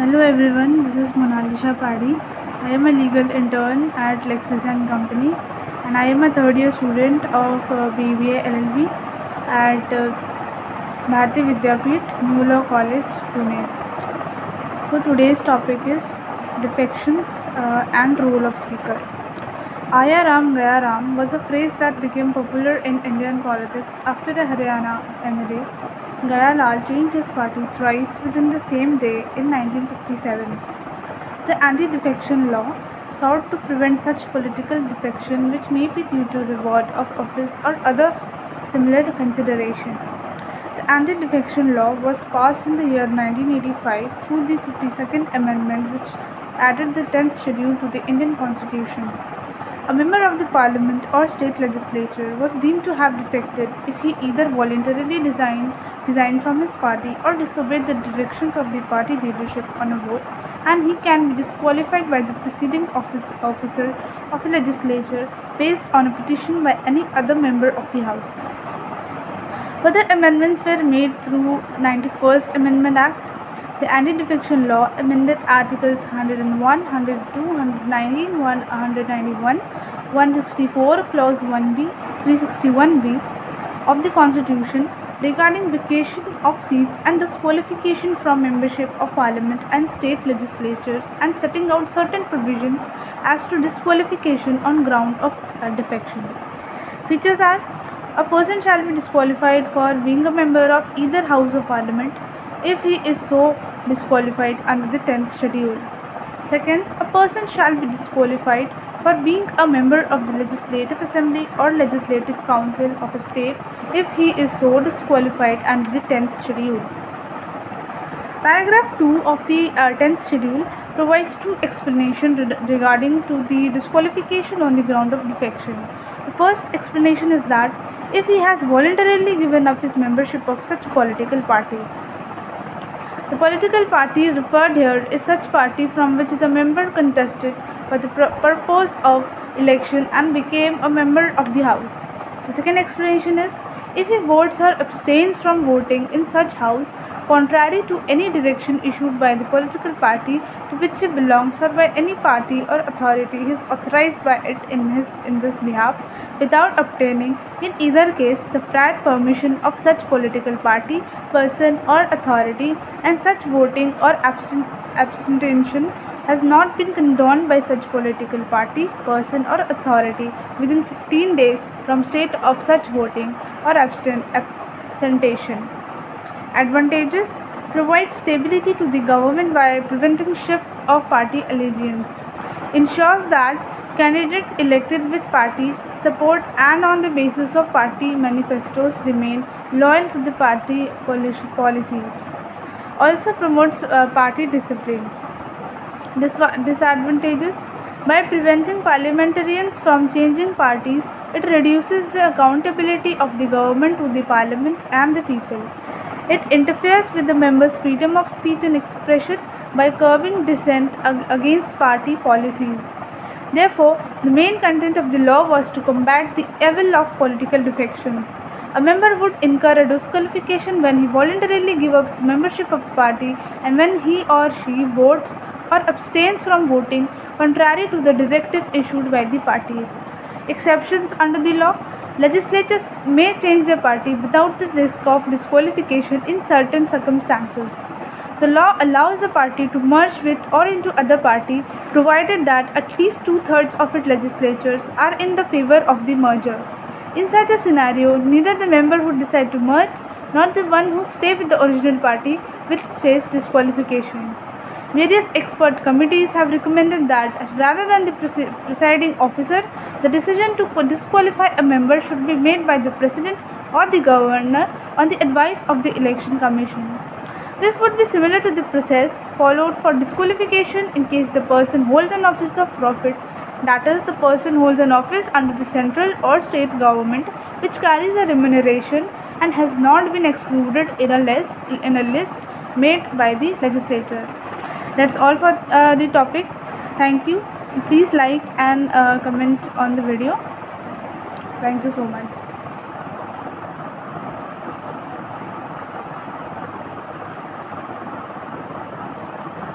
Hello everyone, this is Monalisha Paddy. I am a legal intern at Lexis and Company, and I am a third year student of BBA LLB at Bharati Vidyapeeth, New Law College, Pune. So today's topic is defections and role of speaker. Aaya Ram Gaya Ram was a phrase that became popular in Indian politics after the Haryana MLA Gaya Lal changed his party thrice within the same day in 1967. The anti-defection law sought to prevent such political defection which may be due to reward of office or other similar consideration. The anti-defection law was passed in the year 1985 through the 52nd Amendment, which added the 10th schedule to the Indian Constitution. A member of the parliament or state legislature was deemed to have defected if he either voluntarily resigned from his party or disobeyed the directions of the party leadership on a vote, and he can be disqualified by the presiding officer of a legislature based on a petition by any other member of the House. Further amendments were made through 91st Amendment Act. The Anti-Defection Law amended Articles 101, 102, 191, 191, 164, Clause 1B, 361B of the Constitution regarding vacation of seats and disqualification from membership of Parliament and state legislatures, and setting out certain provisions as to disqualification on ground of defection. Features are: a person shall be disqualified for being a member of either House of Parliament if he is so disqualified under the 10th schedule. Second, a person shall be disqualified for being a member of the Legislative Assembly or Legislative Council of a state if he is so disqualified under the 10th schedule. Paragraph 2 of the 10th schedule provides two explanations regarding to the disqualification on the ground of defection. The first explanation is that if he has voluntarily given up his membership of such political party. The political party referred here is such party from which the member contested for the purpose of election and became a member of the House. The second explanation is if he votes or abstains from voting in such House contrary to any direction issued by the political party to which he belongs or by any party or authority he is authorized by it in this behalf without obtaining in either case the prior permission of such political party, person or authority, and such voting or abstention has not been condoned by such political party, person or authority within 15 days from state of such voting or abstention. Advantages: provides stability to the government by preventing shifts of party allegiance, ensures that candidates elected with party support and on the basis of party manifestos remain loyal to the party policies, also promotes party discipline. Disadvantages: by preventing parliamentarians from changing parties, it reduces the accountability of the government to the parliament and the people. It interferes with the members' freedom of speech and expression by curbing dissent against party policies. Therefore, the main content of the law was to combat the evil of political defections. A member would incur a disqualification when he voluntarily gives up his membership of a party and when he or she votes or abstains from voting contrary to the directive issued by the party. Exceptions under the law: legislatures may change their party without the risk of disqualification in certain circumstances. The law allows a party to merge with or into other party provided that at least 2/3 of its legislatures are in the favor of the merger. In such a scenario, neither the member who decide to merge nor the one who stay with the original party will face disqualification. Various expert committees have recommended that rather than the presiding officer, the decision to disqualify a member should be made by the president or the governor on the advice of the election commission. This would be similar to the process followed for disqualification in case the person holds an office of profit, that is, the person holds an office under the central or state government which carries a remuneration and has not been excluded in a list made by the legislature. That's all for the topic. Thank you. Please like and comment on the video. Thank you so much.